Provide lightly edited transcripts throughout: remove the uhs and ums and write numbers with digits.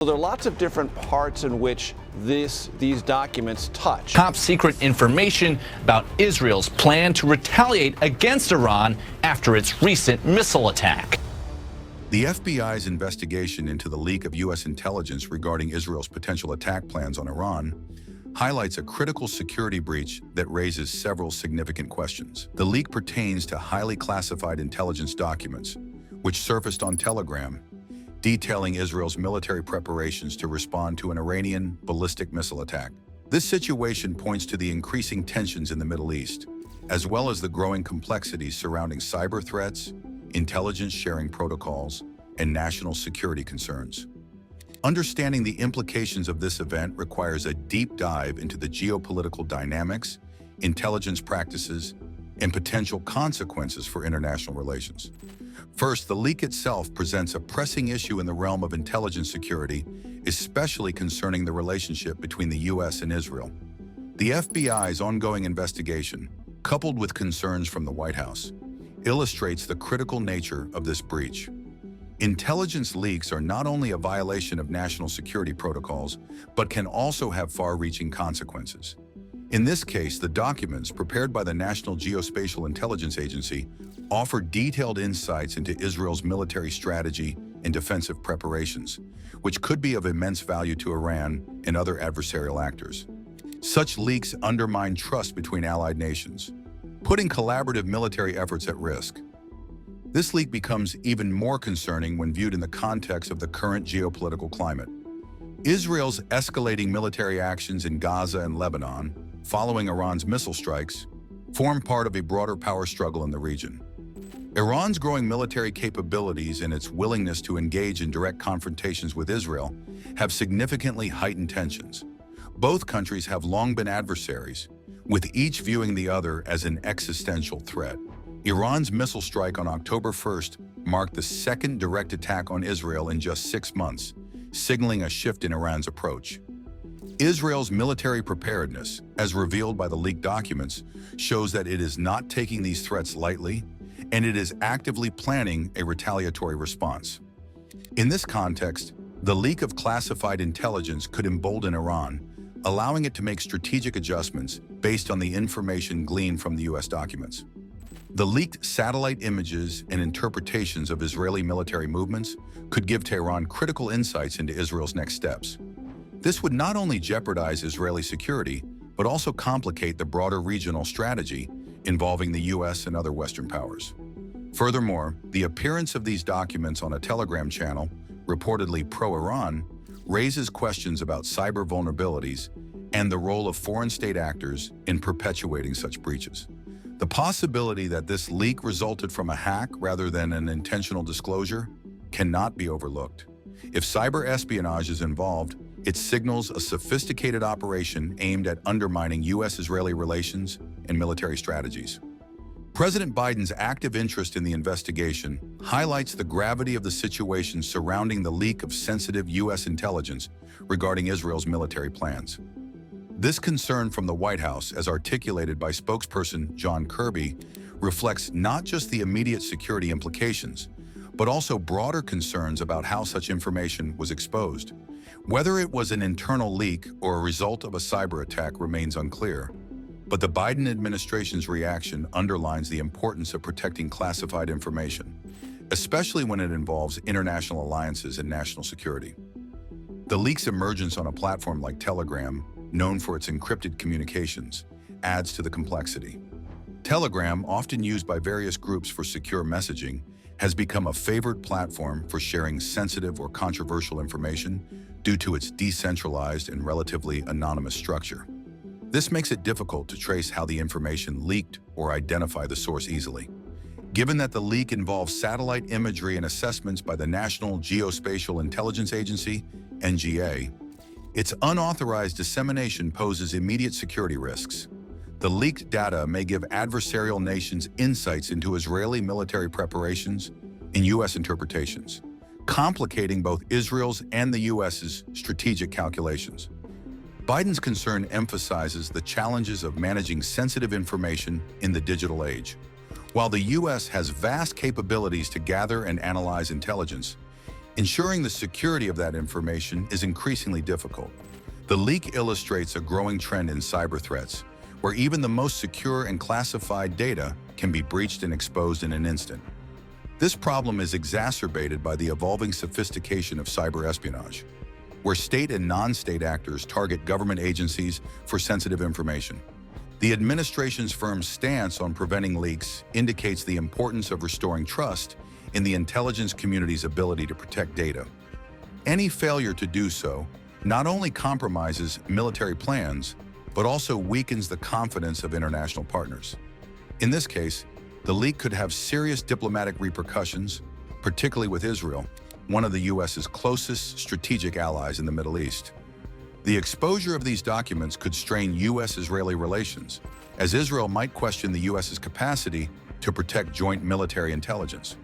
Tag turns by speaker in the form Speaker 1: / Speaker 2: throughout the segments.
Speaker 1: There are lots of different parts in which these documents touch.
Speaker 2: Top secret information about Israel's plan to retaliate against Iran after its recent missile attack.
Speaker 3: The FBI's investigation into the leak of U.S. intelligence regarding Israel's potential attack plans on Iran highlights a critical security breach that raises several significant questions. The leak pertains to highly classified intelligence documents, which surfaced on Telegram, detailing Israel's military preparations to respond to an Iranian ballistic missile attack. This situation points to the increasing tensions in the Middle East, as well as the growing complexities surrounding cyber threats, intelligence sharing protocols, and national security concerns. Understanding the implications of this event requires a deep dive into the geopolitical dynamics, intelligence practices, and potential consequences for international relations. First, the leak itself presents a pressing issue in the realm of intelligence security, especially concerning the relationship between the U.S. and Israel. The FBI's ongoing investigation, coupled with concerns from the White House, illustrates the critical nature of this breach. Intelligence leaks are not only a violation of national security protocols, but can also have far-reaching consequences. In this case, the documents prepared by the National Geospatial-Intelligence Agency offer detailed insights into Israel's military strategy and defensive preparations, which could be of immense value to Iran and other adversarial actors. Such leaks undermine trust between allied nations, putting collaborative military efforts at risk. This leak becomes even more concerning when viewed in the context of the current geopolitical climate. Israel's escalating military actions in Gaza and Lebanon, following Iran's missile strikes, form part of a broader power struggle in the region. Iran's growing military capabilities and its willingness to engage in direct confrontations with Israel have significantly heightened tensions. Both countries have long been adversaries, with each viewing the other as an existential threat. Iran's missile strike on October 1st marked the second direct attack on Israel in just 6 months, signaling a shift in Iran's approach. Israel's military preparedness, as revealed by the leaked documents, shows that it is not taking these threats lightly, and it is actively planning a retaliatory response. In this context, the leak of classified intelligence could embolden Iran, allowing it to make strategic adjustments based on the information gleaned from the U.S. documents. The leaked satellite images and interpretations of Israeli military movements could give Tehran critical insights into Israel's next steps. This would not only jeopardize Israeli security, but also complicate the broader regional strategy involving the U.S. and other Western powers. Furthermore, the appearance of these documents on a Telegram channel, reportedly pro-Iran, raises questions about cyber vulnerabilities and the role of foreign state actors in perpetuating such breaches. The possibility that this leak resulted from a hack rather than an intentional disclosure cannot be overlooked. If cyber espionage is involved, it signals a sophisticated operation aimed at undermining U.S.-Israeli relations and military strategies. President Biden's active interest in the investigation highlights the gravity of the situation surrounding the leak of sensitive U.S. intelligence regarding Israel's military plans. This concern from the White House, as articulated by spokesperson John Kirby, reflects not just the immediate security implications, but also broader concerns about how such information was exposed. Whether it was an internal leak or a result of a cyber attack remains unclear, but the Biden administration's reaction underlines the importance of protecting classified information, especially when it involves international alliances and national security. The leak's emergence on a platform like Telegram, known for its encrypted communications, adds to the complexity. Telegram, often used by various groups for secure messaging, has become a favored platform for sharing sensitive or controversial information due to its decentralized and relatively anonymous structure. This makes it difficult to trace how the information leaked or identify the source easily. Given that the leak involves satellite imagery and assessments by the National Geospatial-Intelligence Agency, NGA, its unauthorized dissemination poses immediate security risks. The leaked data may give adversarial nations insights into Israeli military preparations and U.S. interpretations, complicating both Israel's and the U.S.'s strategic calculations. Biden's concern emphasizes the challenges of managing sensitive information in the digital age. While the U.S. has vast capabilities to gather and analyze intelligence, Ensuring the security of that information is increasingly difficult. The leak illustrates a growing trend in cyber threats, where even the most secure and classified data can be breached and exposed in an instant. This problem is exacerbated by the evolving sophistication of cyber espionage, where state and non-state actors target government agencies for sensitive information. The administration's firm stance on preventing leaks indicates the importance of restoring trust in the intelligence community's ability to protect data. Any failure to do so not only compromises military plans, but also weakens the confidence of international partners. In this case, the leak could have serious diplomatic repercussions, particularly with Israel, one of the U.S.'s closest strategic allies in the Middle East. The exposure of these documents could strain U.S.-Israeli relations, as Israel might question the U.S.'s capacity to protect joint military intelligence.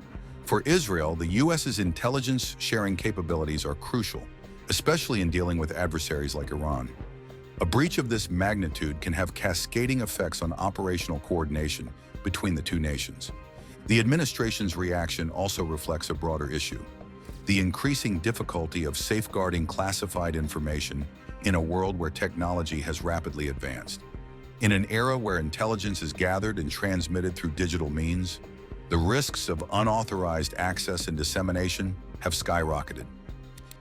Speaker 3: For Israel, the U.S.'s intelligence-sharing capabilities are crucial, especially in dealing with adversaries like Iran. A breach of this magnitude can have cascading effects on operational coordination between the two nations. The administration's reaction also reflects a broader issue: the increasing difficulty of safeguarding classified information in a world where technology has rapidly advanced. In an era where intelligence is gathered and transmitted through digital means, the risks of unauthorized access and dissemination have skyrocketed.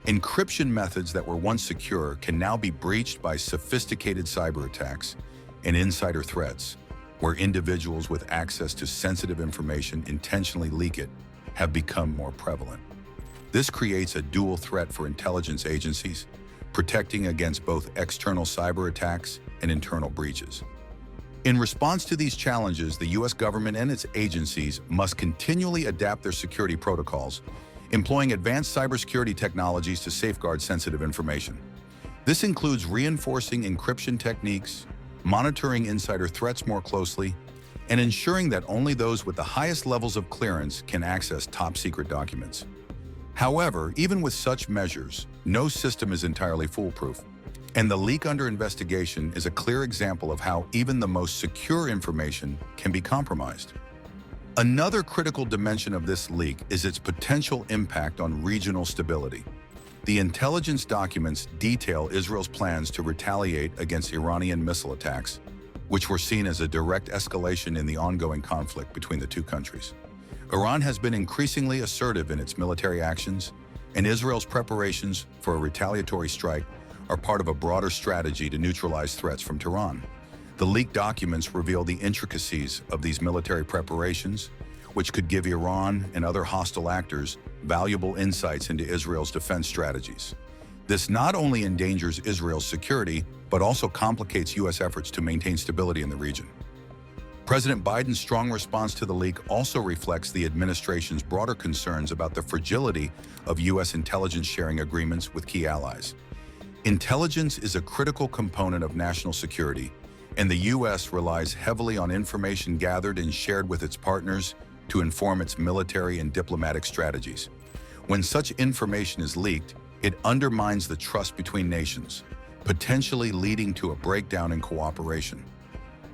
Speaker 3: Encryption methods that were once secure can now be breached by sophisticated cyber attacks and insider threats, where individuals with access to sensitive information intentionally leak it, have become more prevalent. This creates a dual threat for intelligence agencies, protecting against both external cyber attacks and internal breaches. In response to these challenges, the U.S. government and its agencies must continually adapt their security protocols, employing advanced cybersecurity technologies to safeguard sensitive information. This includes reinforcing encryption techniques, monitoring insider threats more closely, and ensuring that only those with the highest levels of clearance can access top-secret documents. However, even with such measures, no system is entirely foolproof, and the leak under investigation is a clear example of how even the most secure information can be compromised. Another critical dimension of this leak is its potential impact on regional stability. The intelligence documents detail Israel's plans to retaliate against Iranian missile attacks, which were seen as a direct escalation in the ongoing conflict between the two countries. Iran has been increasingly assertive in its military actions, and Israel's preparations for a retaliatory strike are part of a broader strategy to neutralize threats from Tehran. The leaked documents reveal the intricacies of these military preparations, which could give Iran and other hostile actors valuable insights into Israel's defense strategies. This not only endangers Israel's security, but also complicates U.S. efforts to maintain stability in the region. President Biden's strong response to the leak also reflects the administration's broader concerns about the fragility of U.S. intelligence sharing agreements with key allies. Intelligence is a critical component of national security, and the U.S. relies heavily on information gathered and shared with its partners to inform its military and diplomatic strategies. When such information is leaked, it undermines the trust between nations, potentially leading to a breakdown in cooperation.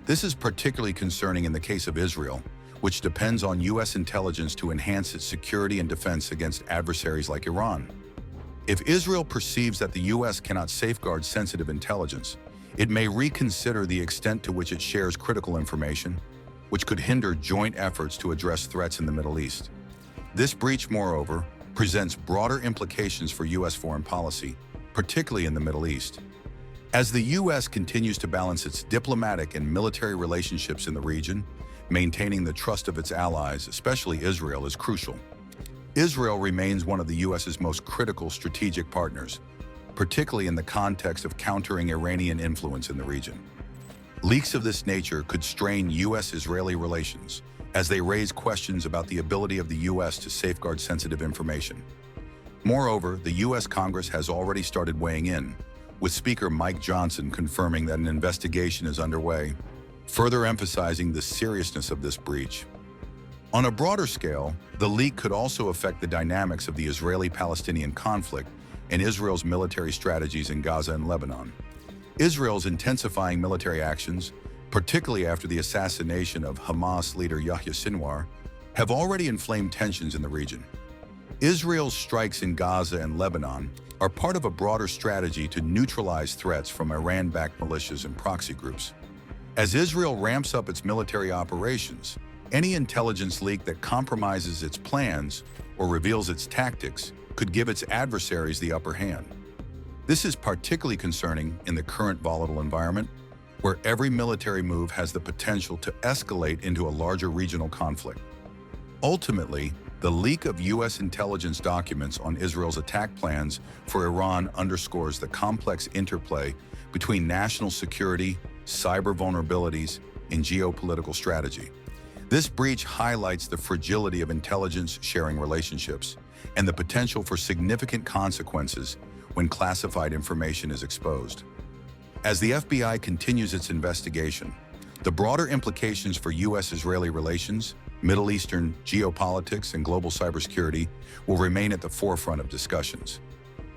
Speaker 3: This is particularly concerning in the case of Israel, which depends on U.S. intelligence to enhance its security and defense against adversaries like Iran. If Israel perceives that the U.S. cannot safeguard sensitive intelligence, it may reconsider the extent to which it shares critical information, which could hinder joint efforts to address threats in the Middle East. This breach, moreover, presents broader implications for U.S. foreign policy, particularly in the Middle East. As the U.S. continues to balance its diplomatic and military relationships in the region, maintaining the trust of its allies, especially Israel, is crucial. Israel remains one of the U.S.'s most critical strategic partners, particularly in the context of countering Iranian influence in the region. Leaks of this nature could strain U.S.-Israeli relations, as they raise questions about the ability of the U.S. to safeguard sensitive information. Moreover, the U.S. Congress has already started weighing in, with Speaker Mike Johnson confirming that an investigation is underway, further emphasizing the seriousness of this breach. On a broader scale, the leak could also affect the dynamics of the Israeli-Palestinian conflict and Israel's military strategies in Gaza and Lebanon. Israel's intensifying military actions, particularly after the assassination of Hamas leader Yahya Sinwar, have already inflamed tensions in the region. Israel's strikes in Gaza and Lebanon are part of a broader strategy to neutralize threats from Iran-backed militias and proxy groups. As Israel ramps up its military operations, any intelligence leak that compromises its plans or reveals its tactics could give its adversaries the upper hand. This is particularly concerning in the current volatile environment, where every military move has the potential to escalate into a larger regional conflict. Ultimately, the leak of U.S. intelligence documents on Israel's attack plans for Iran underscores the complex interplay between national security, cyber vulnerabilities, and geopolitical strategy. This breach highlights the fragility of intelligence-sharing relationships and the potential for significant consequences when classified information is exposed. As the FBI continues its investigation, the broader implications for U.S.-Israeli relations, Middle Eastern geopolitics, and global cybersecurity will remain at the forefront of discussions.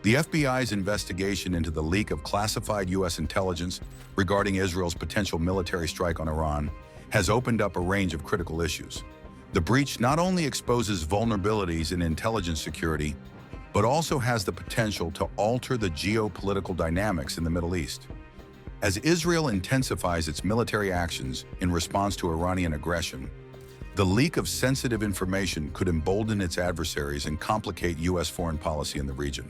Speaker 3: The FBI's investigation into the leak of classified U.S. intelligence regarding Israel's potential military strike on Iran has opened up a range of critical issues. The breach not only exposes vulnerabilities in intelligence security, but also has the potential to alter the geopolitical dynamics in the Middle East. As Israel intensifies its military actions in response to Iranian aggression, the leak of sensitive information could embolden its adversaries and complicate U.S. foreign policy in the region.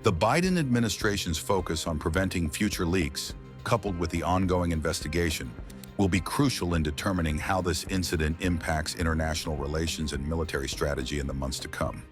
Speaker 3: The Biden administration's focus on preventing future leaks, coupled with the ongoing investigation, will be crucial in determining how this incident impacts international relations and military strategy in the months to come.